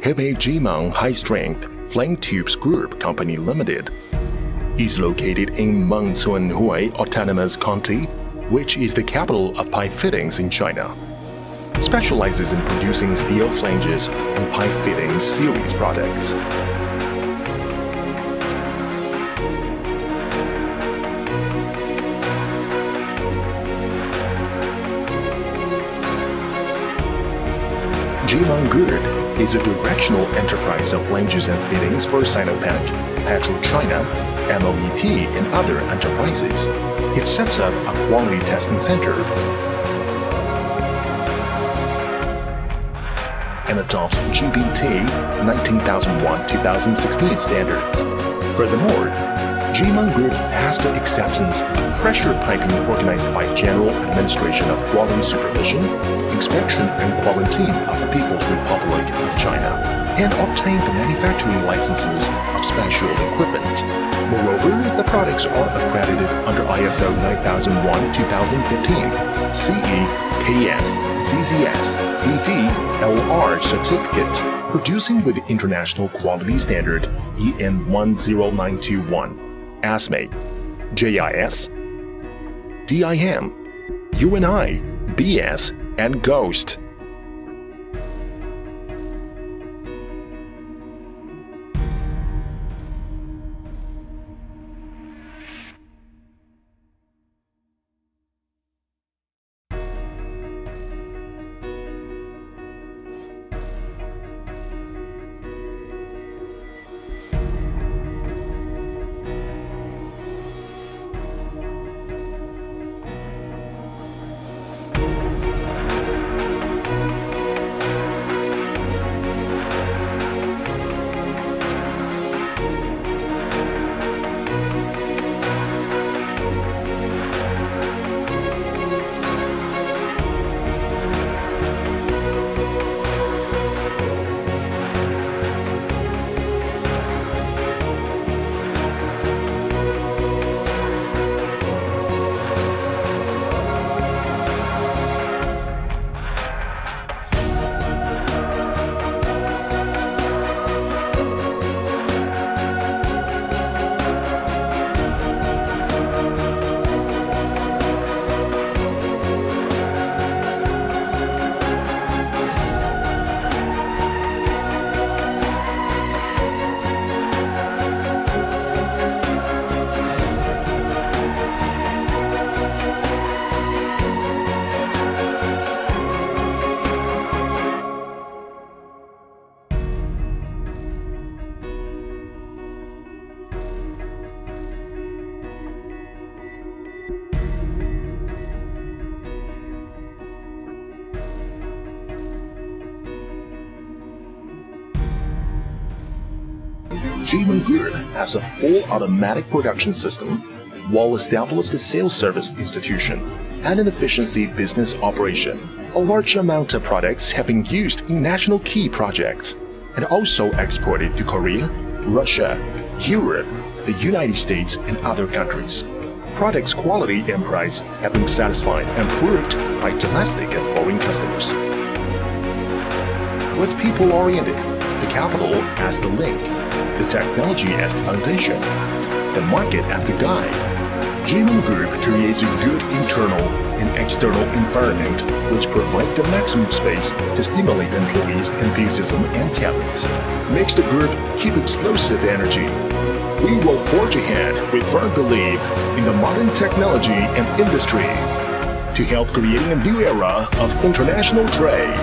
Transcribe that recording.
Hebei JIMENG High-Strength Flame Tubes Group Company Limited is located in Mengcunhui Autonomous County, which is the capital of pipe fittings in China. Specializes in producing steel flanges and pipe fittings series products. JIMENG Group is a directional enterprise of flanges and fittings for Sinopec, PetroChina, MOEP, and other enterprises. It sets up a quality testing center and adopts GBT 19001-2016 standards. Furthermore, JIMENG Group has the acceptance of pressure piping organized by General Administration of Quality Supervision, Inspection and Quarantine of the People's Republic of China, and obtained the manufacturing licenses of special equipment. Moreover, the products are accredited under ISO 9001-2015, CE, KS, CZS, BV, LR certificate, producing with the International Quality Standard EN 10921, ASME, JIS, DIM, UNI, BS, and GHOST. JIMENG Group has a full automatic production system, well-established sales service institution, and an efficiency business operation. A large amount of products have been used in national key projects and also exported to Korea, Russia, Europe, the United States, and other countries. Products' quality and price have been satisfied and proved by domestic and foreign customers. With people-oriented, the capital as the link, the technology as the foundation, the market as the guide, JIMENG Group creates a good internal and external environment which provides the maximum space to stimulate employees' enthusiasm and talents. Makes the group keep explosive energy. We will forge ahead with firm belief in the modern technology and industry to help creating a new era of international trade.